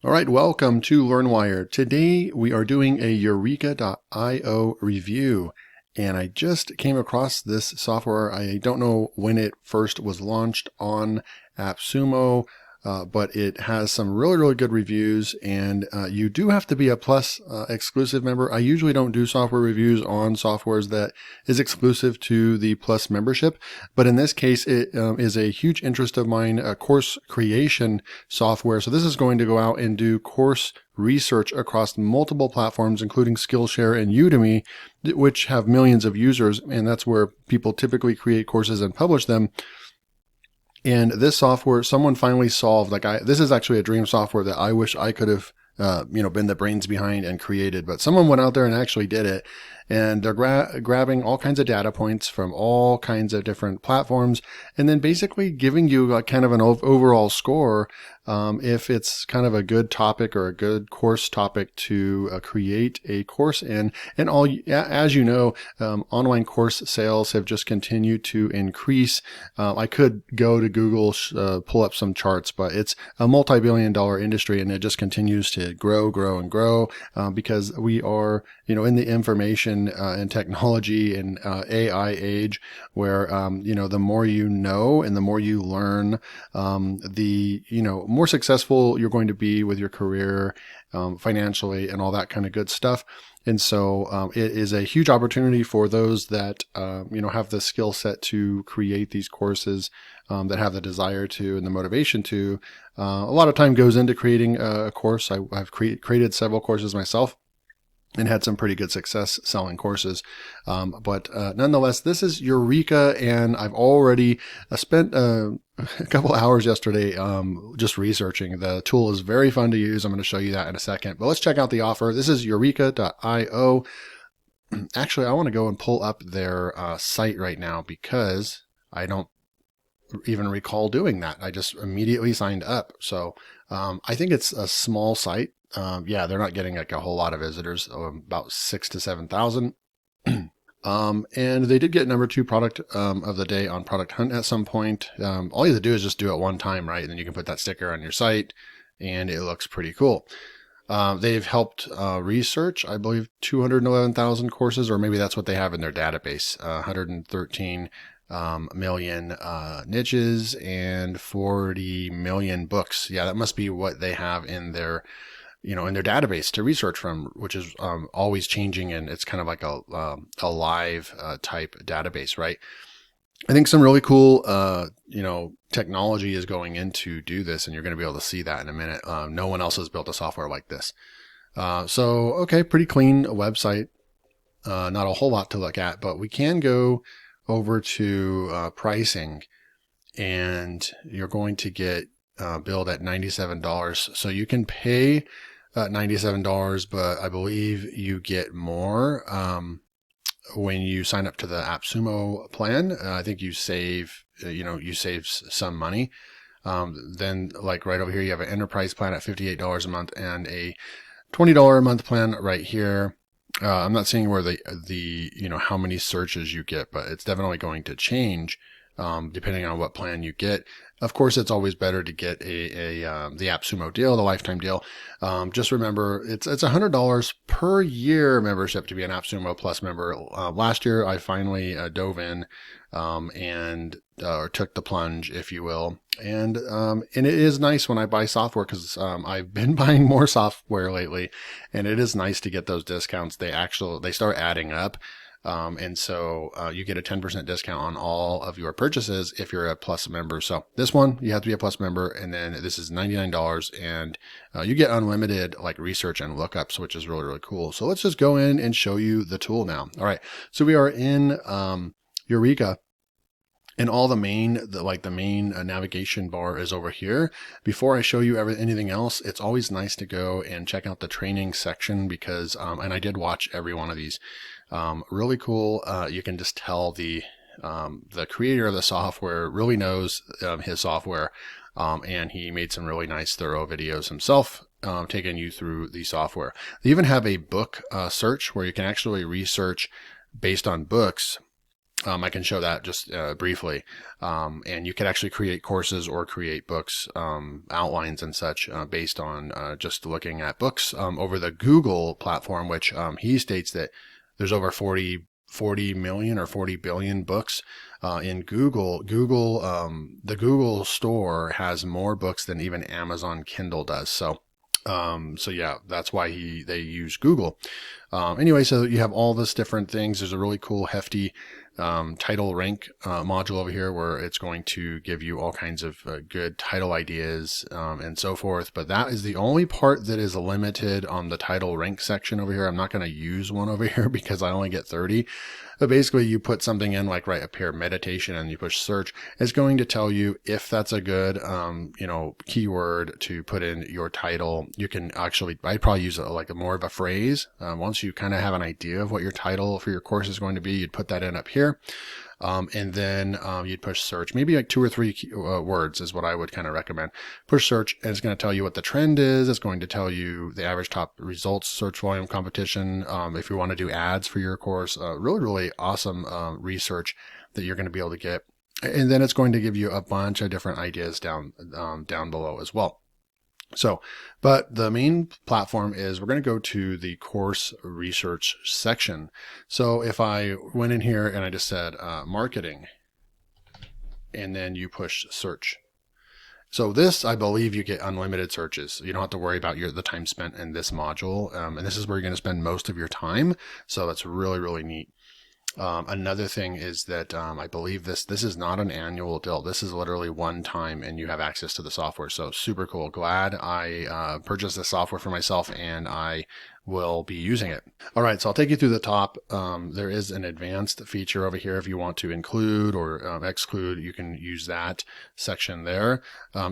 All right, welcome to LearnWire. Today we are doing a Eureka.io review, and I just came across this software. I don't know when it first was launched on AppSumo, but it has some really good reviews, and you do have to be a Plus exclusive member. I usually don't do software reviews on softwares that is exclusive to the Plus membership, but in this case it is a huge interest of mine, course creation software. So this is going to go out and do course research across multiple platforms, including Skillshare and Udemy, which have millions of users, and that's where people typically create courses and publish them. And this software, someone finally solved, this is actually a dream software that I wish I could have, been the brains behind and created, but someone went out there and actually did it. And they're grabbing all kinds of data points from all kinds of different platforms, and then basically giving you kind of an overall score, if it's kind of a good topic or a good course topic to create a course in. And as you know, online course sales have just continued to increase. I could go to Google, pull up some charts, but it's a multi-billion-dollar industry, and it just continues to grow, because we are, in the information and technology and AI age, where the more you know and the more you learn, the more successful you're going to be with your career, financially, and all that kind of good stuff. And so it is a huge opportunity for those that have the skill set to create these courses, that have the desire to and the motivation to. A lot of time goes into creating a course. I've created several courses myself and had some pretty good success selling courses. But nonetheless, this is Eureka, and I've already spent a couple hours yesterday just researching. The tool is very fun to use. I'm going to show you that in a second. But let's check out the offer. This is Eureka.io. Actually, I want to go and pull up their site right now because I don't even recall doing that. I just immediately signed up. So I think it's a small site. Yeah, they're not getting like a whole lot of visitors, about 6,000 to 7,000. And they did get number 2 product of the day on Product Hunt at some point. All you have to do is just do it one time, right? And then you can put that sticker on your site, and it looks pretty cool. They've helped research, I believe, 211,000 courses, or maybe that's what they have in their database, 113 million niches and 40 million books. Yeah, that must be what they have in their in their database to research from, which is always changing, and it's kind of like a live type database, right? I think some really cool technology is going in to do this, and you're going to be able to see that in a minute. No one else has built a software like this. So okay, pretty clean website. Not a whole lot to look at, but we can go over to pricing, and you're going to get billed at $97. So you can pay $97, but I believe you get more when you sign up to the AppSumo plan. I think you save, some money. Then like right over here, you have an enterprise plan at $58 a month and a $20 a month plan right here. I'm not seeing where the how many searches you get, but it's definitely going to change depending on what plan you get. Of course, it's always better to get the AppSumo deal, the lifetime deal. Just remember, it's $100 per year membership to be an AppSumo Plus member. Last year, I finally dove in and took the plunge, if you will. And it is nice when I buy software, because I've been buying more software lately, and it is nice to get those discounts. They start adding up. And so you get a 10% discount on all of your purchases if you're a Plus member. So this one, you have to be a Plus member, and then this is $99, and you get unlimited like research and lookups, which is really cool. So let's just go in and show you the tool now. All right, so we are in Eureka. And all the main navigation bar is over here. Before I show you anything else, it's always nice to go and check out the training section, because, and I did watch every one of these. Really cool. You can just tell the creator of the software really knows his software, and he made some really nice, thorough videos himself, taking you through the software. They even have a book search where you can actually research based on books. I can show that just briefly. And you could actually create courses or create books, outlines and such, based on just looking at books over the Google platform, which he states that there's over 40 million or 40 billion books in Google. The Google store has more books than even Amazon Kindle does. So yeah, that's why they use Google. Anyway, so you have all this different things. There's a really cool, hefty title rank module over here where it's going to give you all kinds of good title ideas and so forth. But that is the only part that is limited on the title rank section over here. I'm not going to use one over here because I only get 30. But basically, you put something in like right up here, meditation, and you push search. It's going to tell you if that's a good, keyword to put in your title. You can actually, I'd probably use more of a phrase. Once you kind of have an idea of what your title for your course is going to be, you'd put that in up here. And then you'd push search. Maybe like 2 or 3 words is what I would kind of recommend. Push search, and it's going to tell you what the trend is. It's going to tell you the average top results, search volume, competition. If you want to do ads for your course, really, really awesome research that you're going to be able to get. And then it's going to give you a bunch of different ideas down below as well. So, but the main platform is we're going to go to the course research section. So if I went in here and I just said marketing, and then you push search. So this, I believe you get unlimited searches. You don't have to worry about the time spent in this module. And this is where you're going to spend most of your time. So that's really, really neat. Another thing is that I believe this is not an annual deal. This is literally one time and you have access to the software. So super cool. Glad I purchased this software for myself and I will be using it. All right, so I'll take you through the top. There is an advanced feature over here. If you want to include or exclude, you can use that section there.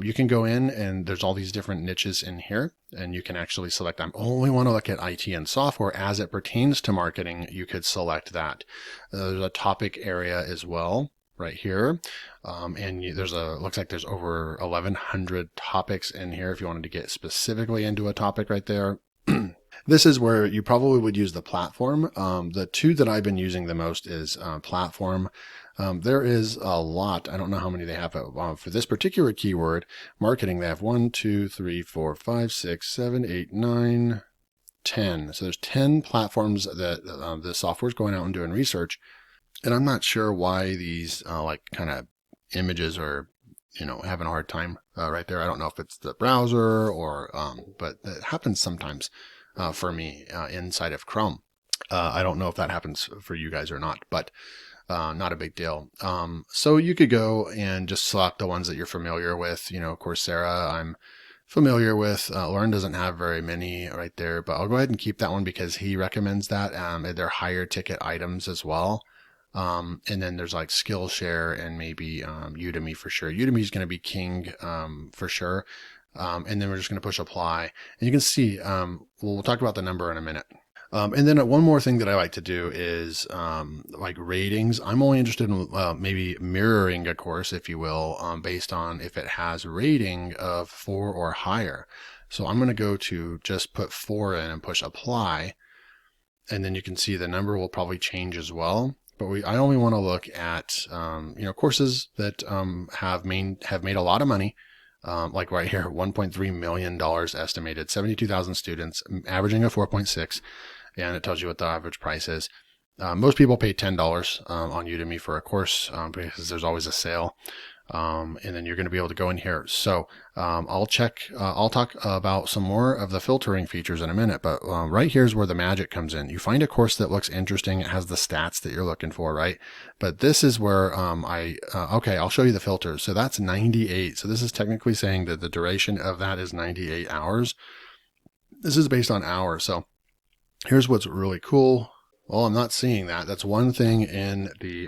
You can go in and there's all these different niches in here. And you can actually select, I only want to look at IT and software as it pertains to marketing. You could select that. There's a topic area as well right here. And looks like there's over 1,100 topics in here if you wanted to get specifically into a topic right there. This is where you probably would use the platform. The two that I've been using the most is platform. There is a lot. I don't know how many they have for this particular keyword, marketing. They have 1, 2, 3, 4, 5, 6, 7, 8, 9, 10. So there's 10 platforms that the software is going out and doing research. And I'm not sure why these kind of images are, having a hard time right there. I don't know if it's the browser or, but it happens sometimes for me inside of Chrome. I don't know if that happens for you guys or not, but not a big deal. So you could go and just select the ones that you're familiar with. Coursera, I'm familiar with. Lauren doesn't have very many right there, but I'll go ahead and keep that one because he recommends that. They're higher ticket items as well. And then there's like Skillshare and maybe Udemy for sure. Udemy is going to be king for sure. And then we're just going to push apply. And you can see, we'll talk about the number in a minute. And then one more thing that I like to do is like ratings. I'm only interested in maybe mirroring a course, if you will, based on if it has rating of 4 or higher. So I'm going to go to just put 4 in and push apply. And then you can see the number will probably change as well. But I only want to look at courses that have made a lot of money. Like right here, $1.3 million estimated, 72,000 students, averaging a 4.6. And it tells you what the average price is. Most people pay $10 on Udemy for a course because there's always a sale. And then you're going to be able to go in here. So I'll talk about some more of the filtering features in a minute. But right here is where the magic comes in. You find a course that looks interesting. It has the stats that you're looking for, right? But this is where okay, I'll show you the filters. So that's 98. So this is technically saying that the duration of that is 98 hours. This is based on hours. So here's what's really cool. Well, I'm not seeing that. That's one thing in the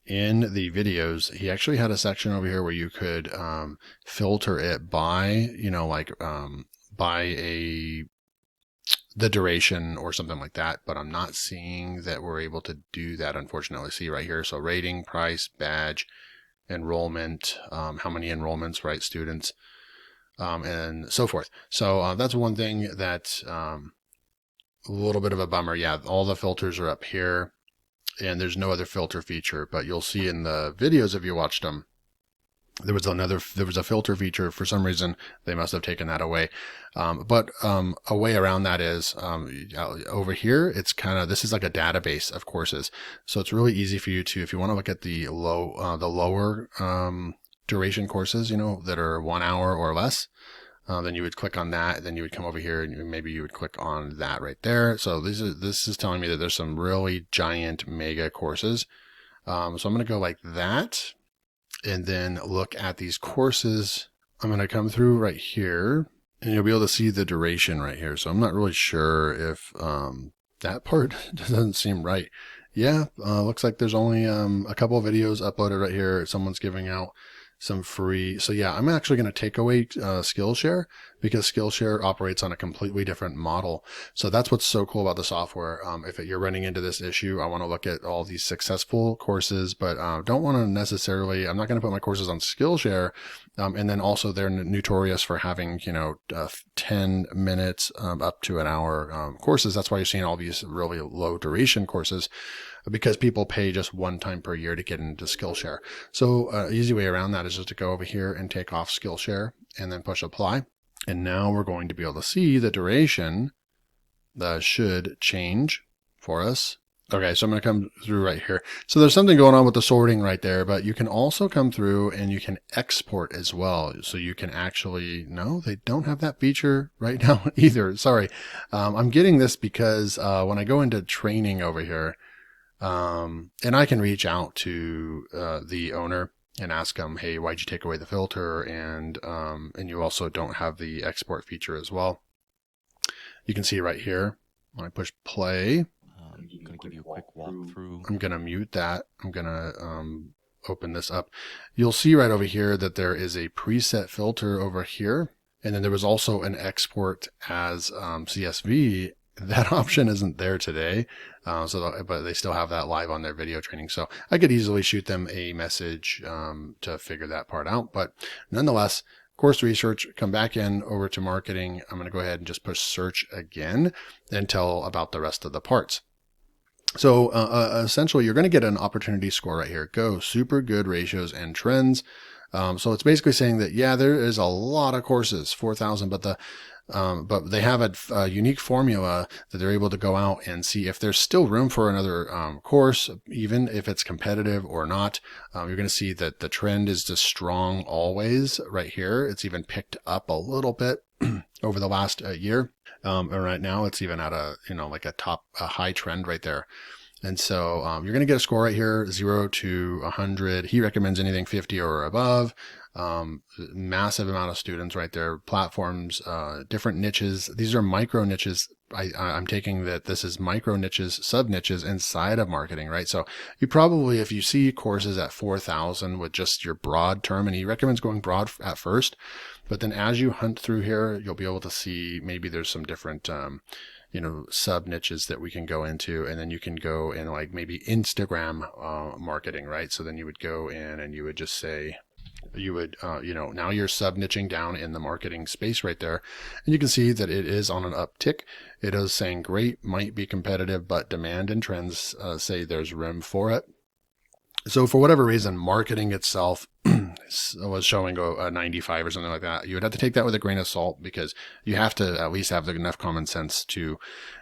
videos. He actually had a section over here where you could filter it by, the duration or something like that. But I'm not seeing that we're able to do that, unfortunately. See right here. So rating, price, badge, enrollment, how many enrollments, right, students. And so forth. So that's one thing that's a little bit of a bummer. Yeah, all the filters are up here. and there's no other filter feature, but you'll see in the videos if you watched them, there was a filter feature. For some reason, they must have taken that away. But a way around that is over here. It's this is like a database of courses, so it's really easy for you to, if you want to look at the lower duration courses, that are 1 hour or less. Then you would click on that. Then you would come over here and maybe you would click on that right there. So this is telling me that there's some really giant mega courses. So I'm going to go like that. And then look at these courses. I'm going to come through right here and you'll be able to see the duration right here. So I'm not really sure if that part doesn't seem right. Yeah, looks like there's only a couple of videos uploaded right here. Someone's giving out some free. So yeah, I'm actually going to take away Skillshare because Skillshare operates on a completely different model. So that's what's so cool about the software. If you're running into this issue, I want to look at all these successful courses, but don't want to necessarily, I'm not going to put my courses on Skillshare. And then also they're notorious for having, 10 minutes up to an hour courses. That's why you're seeing all these really low duration courses, because people pay just one time per year to get into Skillshare. So easy way around that is just to go over here and take off Skillshare and then push apply. And now we're going to be able to see the duration that should change for us. Okay, so I'm going to come through right here. So there's something going on with the sorting right there, but you can also come through and you can export as well. So you can actually, no, they don't have that feature right now either. Sorry. I'm getting this because when I go into training over here, and I can reach out to the owner and ask them, hey, why'd you take away the filter? And you also don't have the export feature as well. You can see right here when I push play. I'm going to give you a quick walkthrough. I'm going to mute that. I'm going to open this up. You'll see right over here that there is a preset filter over here. And then there was also an export as CSV. That option isn't there today, but they still have that live on their video training. So I could easily shoot them a message to figure that part out. But nonetheless, course research, come back in over to marketing. I'm going to go ahead and just push search again and tell about the rest of the parts. So essentially, you're going to get an opportunity score right here. Go super good ratios and trends. So it's basically saying that, yeah, there is a lot of courses, 4,000, but they have a unique formula that they're able to go out and see if there's still room for another course, even if it's competitive or not. You're going to see that the trend is just strong always right here. It's even picked up a little bit over the last year. And right now it's even at a high trend right there. And so you're going to get a score right here, 0 to 100. He recommends anything 50 or above. Massive amount of students right there, platforms, different niches. These are micro niches. I'm taking that this is micro niches, sub niches inside of marketing, right? So you probably, if you see courses at 4,000 with just your broad term, and he recommends going broad at first, but then as you hunt through here, you'll be able to see maybe there's some different, sub niches that we can go into, and then you can go in like maybe Instagram marketing, right? So then you would go in and you would just say, now you're sub niching down in the marketing space right there. And you can see that it is on an uptick. It is saying great, might be competitive, but demand and trends say there's room for it. So for whatever reason, marketing itself was showing a 95 or something like that. You would have to take that with a grain of salt, because you have to at least have enough common sense to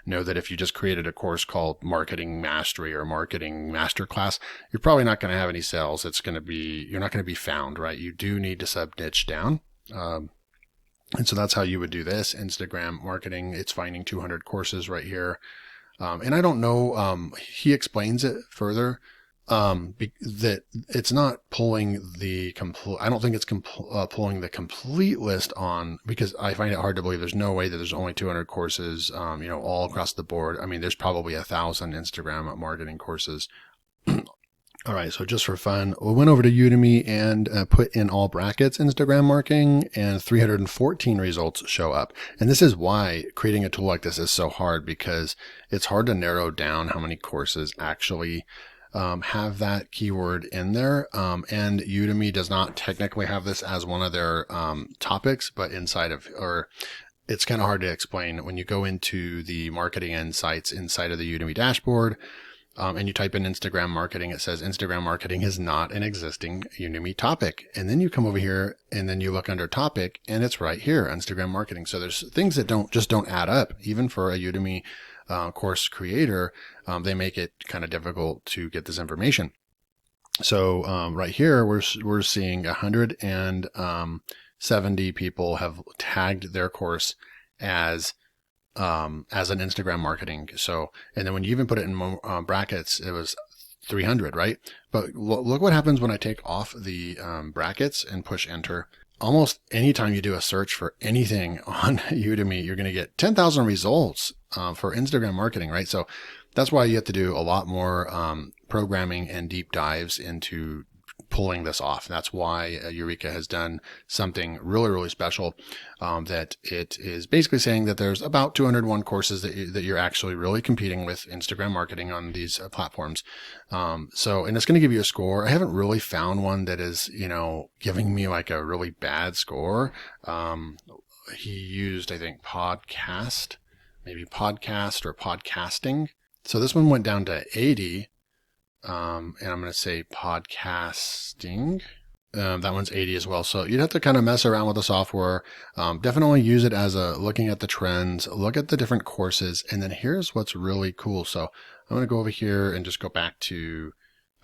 know that if you just created a course called Marketing Mastery or Marketing Masterclass, you're probably not going to have any sales. You're not going to be found, right? You do need to sub niche down. And so that's how you would do this. Instagram marketing, it's finding 200 courses right here. And I don't know, he explains it further. That it's not pulling the complete, I don't think it's pulling the complete list on, because I find it hard to believe there's no way that there's only 200 courses, all across the board. I mean, there's probably 1,000 Instagram marketing courses. All right. So just for fun, we went over to Udemy and put in all brackets Instagram marketing, and 314 results show up. And this is why creating a tool like this is so hard, because it's hard to narrow down how many courses actually have that keyword in there. And Udemy does not technically have this as one of their topics, but it's kind of hard to explain. When you go into the marketing insights inside of the Udemy dashboard, and you type in Instagram marketing, it says Instagram marketing is not an existing Udemy topic. And then you come over here and then you look under topic and it's right here, Instagram marketing. So there's things that don't add up. Even for a Udemy course creator, they make it kind of difficult to get this information. So right here, we're seeing 170 people have tagged their course as an Instagram marketing. So, and then when you even put it in brackets, it was 300, right? But look what happens when I take off the brackets and push enter. Almost anytime you do a search for anything on Udemy, you're going to get 10,000 results for Instagram marketing, right? So that's why you have to do a lot more programming and deep dives into pulling this off. That's why Eureka has done something really, really special, that it is basically saying that there's about 201 courses that you're actually really competing with Instagram marketing on these platforms. And it's going to give you a score. I haven't really found one that is, giving me like a really bad score. He used, I think, podcast or podcasting. So this one went down to 80. And I'm going to say podcasting. That one's 80 as well. So you'd have to kind of mess around with the software. Definitely use it as looking at the trends, look at the different courses. And then here's what's really cool. So I'm going to go over here and just go back to,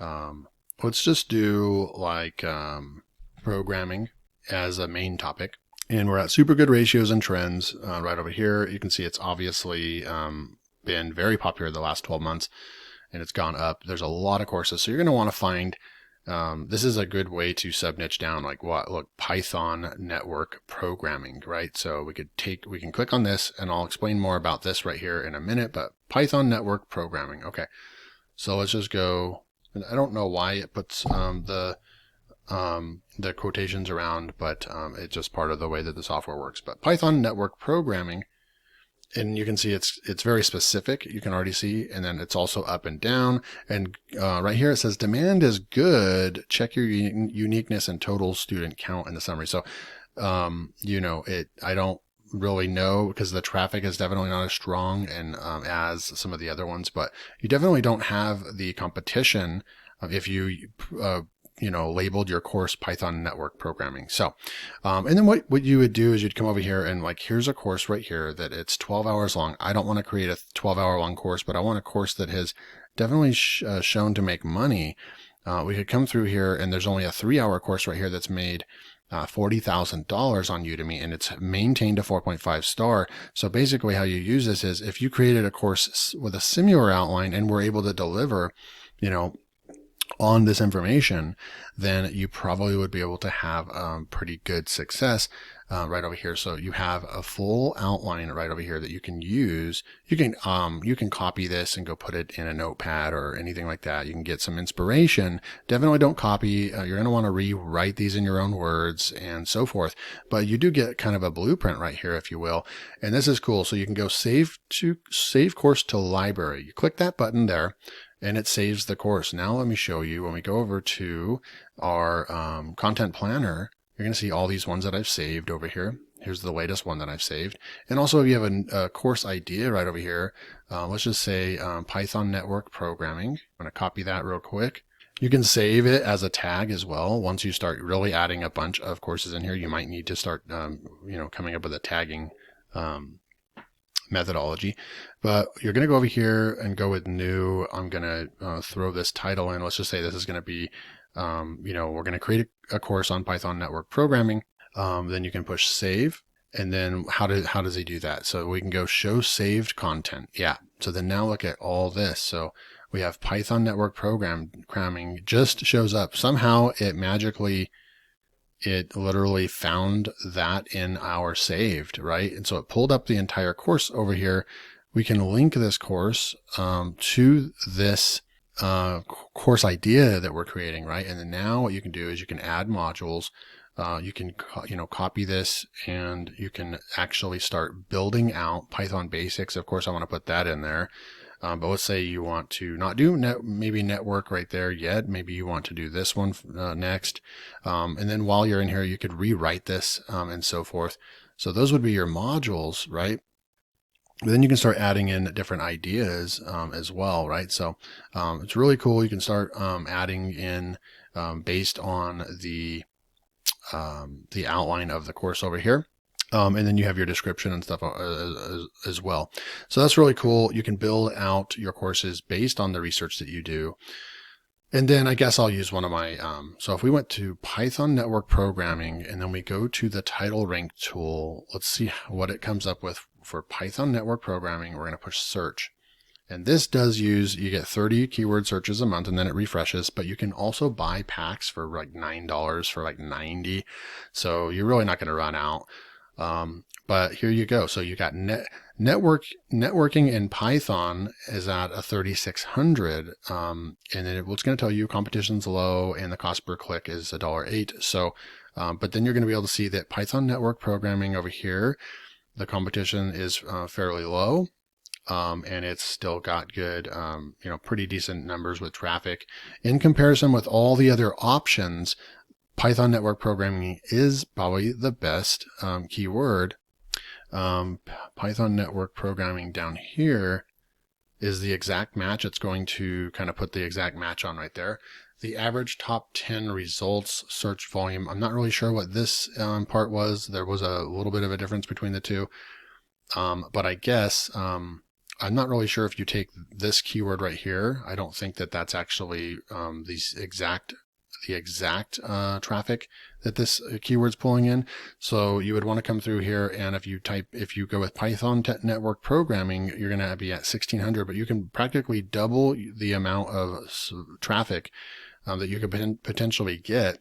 let's just do like, programming as a main topic. And we're at super good ratios and trends, right over here. You can see it's obviously, been very popular the last 12 months. And it's gone up. There's a lot of courses. So you're going to want to find, this is a good way to sub-niche down, like Python network programming, right? So we can click on this and I'll explain more about this right here in a minute, but Python network programming. Okay. So let's just go, and I don't know why it puts, the quotations around, but, it's just part of the way that the software works. But Python network programming, and you can see it's very specific. You can already see, and then it's also up and down. And right here it says demand is good. Check your uniqueness and total student count in the summary. So, I don't really know because the traffic is definitely not as strong and as some of the other ones. But you definitely don't have the competition if you labeled your course Python network programming. So, and then what you would do is you'd come over here and like, here's a course right here that it's 12 hours long. I don't want to create a 12-hour long course, but I want a course that has definitely shown to make money. We could come through here and there's only a 3-hour course right here that's made $40,000 on Udemy and it's maintained a 4.5 star. So basically how you use this is if you created a course with a similar outline and were able to deliver, on this information, then you probably would be able to have pretty good success right over here. So you have a full outline right over here that you can use. You can copy this and go put it in a notepad or anything like that. You can get some inspiration. Definitely don't copy. You're going to want to rewrite these in your own words and so forth. But you do get kind of a blueprint right here, if you will. And this is cool. So you can go save course to library. You click that button there, and it saves the course. Now let me show you. When we go over to our content planner, you're going to see all these ones that I've saved over here. Here's the latest one that I've saved. And also if you have a course idea right over here, let's just say Python network programming. I'm going to copy that real quick. You can save it as a tag as well. Once you start really adding a bunch of courses in here, you might need to start, coming up with a tagging methodology. But you're going to go over here and go with new. I'm going to throw this title in. Let's just say this is going to be, we're going to create a course on Python network programming. Then you can push save. And then how does he do that? So we can go show saved content. Yeah. So then now look at all this. So we have Python network programming just shows up. Somehow it literally found that in our saved, right? And so it pulled up the entire course over here. We can link this course to this course idea that we're creating, right? And then now what you can do is you can add modules. You can, copy this and you can actually start building out Python basics. Of course, I want to put that in there. But let's say you want to not do maybe network right there yet. Maybe you want to do this one next. And then while you're in here, you could rewrite this and so forth. So those would be your modules, right? But then you can start adding in different ideas as well, right? So it's really cool. You can start adding in based on the outline of the course over here. And then you have your description and stuff as well. So that's really cool. You can build out your courses based on the research that you do. And then I guess I'll use one of my, so if we went to Python network programming and then we go to the title rank tool, let's see what it comes up with for Python network programming. We're going to push search. And this does use, you get 30 keyword searches a month and then it refreshes, but you can also buy packs for like $9 for like 90. So you're really not going to run out. But here you go. So you got networking in Python is at a 3,600. And then it's going to tell you competition's low and the cost per click is $1.08. So, but then you're going to be able to see that Python network programming over here, the competition is fairly low. And it's still got good, pretty decent numbers with traffic. In comparison with all the other options, Python network programming is probably the best keyword. Python network programming down here is the exact match. It's going to kind of put the exact match on right there. The average top 10 results search volume. I'm not really sure what this part was. There was a little bit of a difference between the two. But I guess I'm not really sure if you take this keyword right here. I don't think that that's actually the exact traffic that this keyword's pulling in. So you would want to come through here, and if you go with Python network programming, you're going to be at 1,600, but you can practically double the amount of traffic that you could potentially get.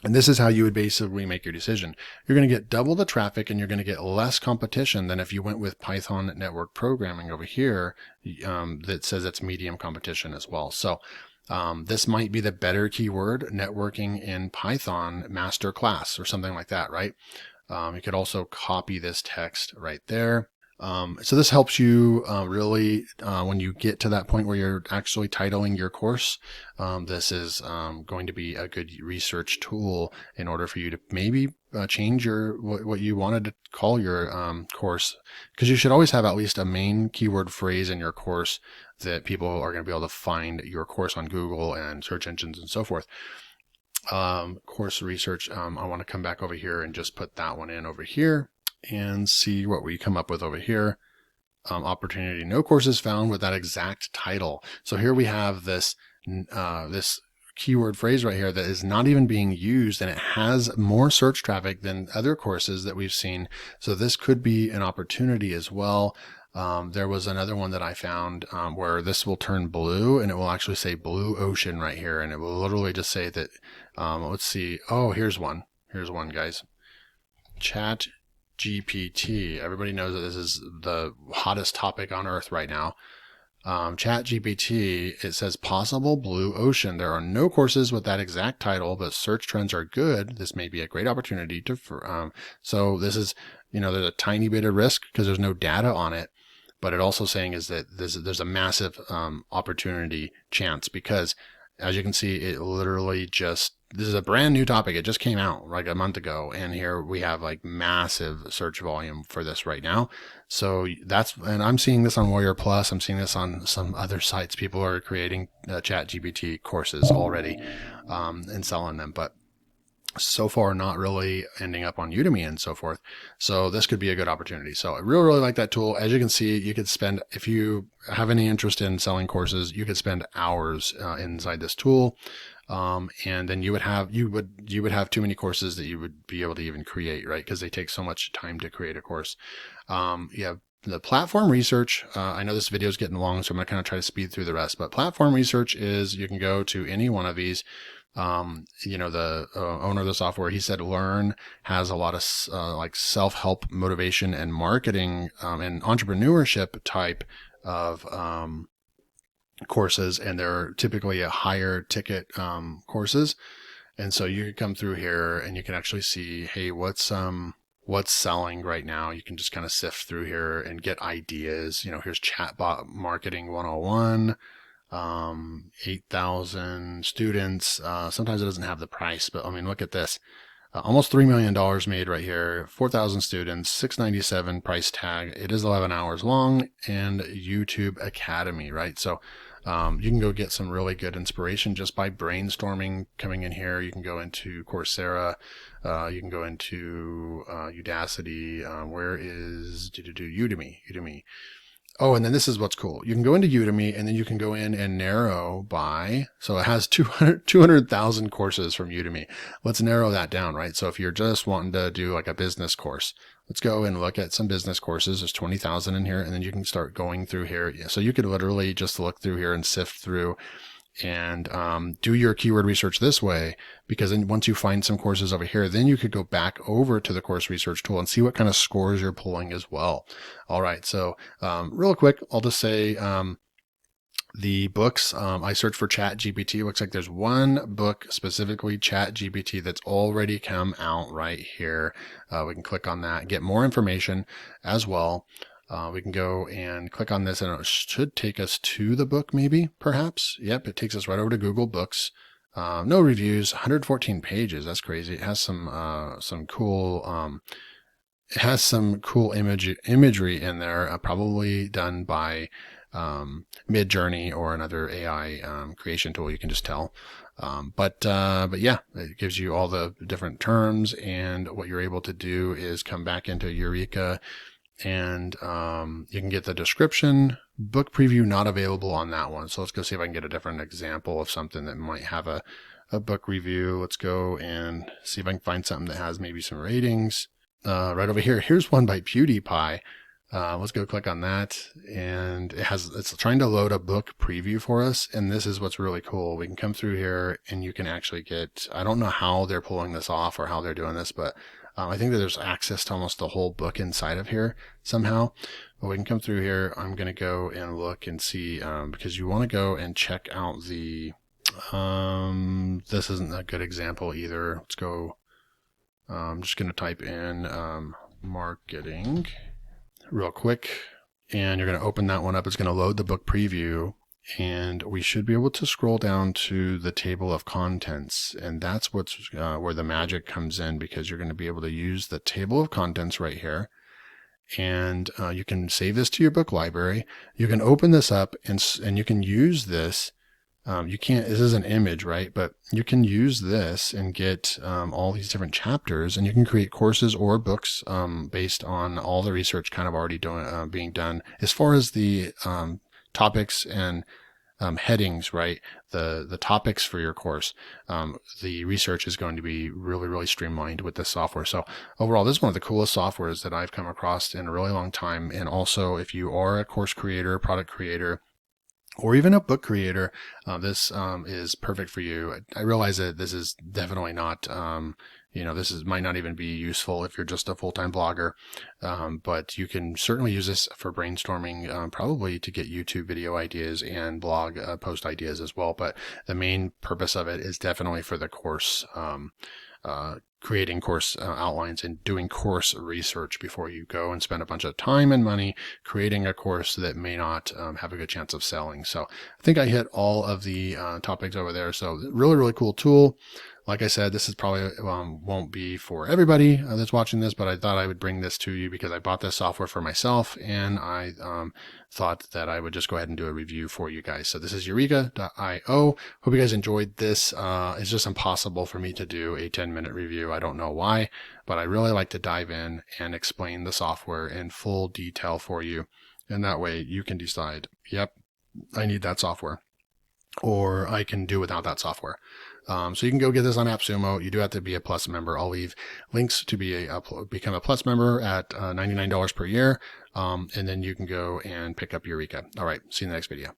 And this is how you would basically make your decision. You're going to get double the traffic and you're going to get less competition than if you went with Python network programming over here that says it's medium competition as well. So this might be the better keyword, networking in Python master class or something like that, right? You could also copy this text right there. So this helps you really when you get to that point where you're actually titling your course. This is going to be a good research tool in order for you to maybe change what you wanted to call your course, because you should always have at least a main keyword phrase in your course that people are going to be able to find your course on Google and search engines and so forth. Course research, I want to come back over here and just put that one in over here and see what we come up with over here. Opportunity, no courses found with that exact title. So here we have this keyword phrase right here that is not even being used, and it has more search traffic than other courses that we've seen. So this could be an opportunity as well. There was another one that I found where this will turn blue and it will actually say blue ocean right here. And it will literally just say that, let's see. Oh, here's one, guys. Chat GPT. Everybody knows that this is the hottest topic on earth right now. Chat GPT, it says possible blue ocean. There are no courses with that exact title, but search trends are good. This may be a great opportunity so this is, there's a tiny bit of risk because there's no data on it, but it also saying is that there's a massive opportunity chance, because as you can see, it literally this is a brand new topic. It just came out like a month ago. And here we have like massive search volume for this right now. So and I'm seeing this on Warrior Plus. I'm seeing this on some other sites. People are creating Chat GPT courses already and selling them, but so far not really ending up on Udemy and so forth. So this could be a good opportunity. So I really like that tool. As you can see, you could spend, if you have any interest in selling courses, you could spend hours inside this tool. And then you would have too many courses that you would be able to even create, right? Because they take so much time to create a course. You have the platform research. I know this video is getting long, so I'm going to kind of try to speed through the rest, but platform research is, you can go to any one of these. The owner of the software, he said Learn has a lot of like self-help, motivation, and marketing and entrepreneurship type of courses, and they're typically a higher ticket courses. And so you can come through here and you can actually see, hey, what's selling right now. You can just kind of sift through here and get ideas. Here's Chatbot Marketing 101. 8,000 students. Sometimes it doesn't have the price, but I mean, look at this. Almost $3 million made right here, 4,000 students, $697 price tag. It is 11 hours long, and YouTube Academy, right? So you can go get some really good inspiration just by brainstorming, coming in here. You can go into Coursera, you can go into Udacity. Where is Udemy? Oh, and then this is what's cool. You can go into Udemy and then you can go in and narrow by, so it has 200,000 courses from Udemy. Let's narrow that down, right? So if you're just wanting to do like a business course, let's go and look at some business courses. There's 20,000 in here, and then you can start going through here. So you could literally just look through here and sift through and do your keyword research this way, because then once you find some courses over here, then you could go back over to the course research tool and see what kind of scores you're pulling as well. All right. So real quick, I'll just say the books, I searched for Chat GPT. Looks like there's one book specifically Chat GPT that's already come out right here. We can click on that, get more information as well. We can go and click on this and it should take us to the book, maybe, perhaps. Yep, it takes us right over to Google Books. No reviews, 114 pages. That's crazy. It has some cool, imagery in there, probably done by Midjourney or another AI creation tool. You can just tell. But yeah, it gives you all the different terms, and what you're able to do is come back into Eureka, and you can get the description. Book preview not available on that one. So let's go see if I can get a different example of something that might have a book review. Let's go and see if I can find something that has maybe some ratings. Right over here. Here's one by PewDiePie. Let's go click on that, and it's trying to load a book preview for us. And this is what's really cool. We can come through here and you can actually get, I don't know how they're pulling this off or how they're doing this, but I think that there's access to almost the whole book inside of here somehow. But we can come through here. I'm going to go and look and see, because you want to go and check out the, this isn't a good example either. Let's go. I'm just going to type in marketing real quick, and you're going to open that one up. It's going to load the book preview, and we should be able to scroll down to the table of contents, and that's what's where the magic comes in, because you're going to be able to use the table of contents right here, and you can save this to your book library. You can open this up and you can use this. You can't, this is an image, right? But you can use this and get all these different chapters, and you can create courses or books based on all the research kind of already being done as far as the topics and headings, right? The topics for your course. The research is going to be really, really streamlined with this software. So overall, this is one of the coolest softwares that I've come across in a really long time. And also, if you are a course creator, product creator, or even a book creator, this is perfect for you. I realize that this is definitely not, might not even be useful if you're just a full-time blogger, but you can certainly use this for brainstorming, probably to get YouTube video ideas and blog post ideas as well. But the main purpose of it is definitely for the course, creating course outlines and doing course research before you go and spend a bunch of time and money creating a course that may not have a good chance of selling. So I think I hit all of the topics over there. So really, really cool tool. Like I said, this is probably won't be for everybody that's watching this, but I thought I would bring this to you because I bought this software for myself, and I thought that I would just go ahead and do a review for you guys. So this is Eureka.io. Hope you guys enjoyed this. It's just impossible for me to do a 10-minute review. I don't know why, but I really like to dive in and explain the software in full detail for you. And that way you can decide, yep, I need that software, or I can do without that software. So you can go get this on AppSumo. You do have to be a Plus member. I'll leave links to become a Plus member at $99 per year. And then you can go and pick up Eureka. All right. See you in the next video.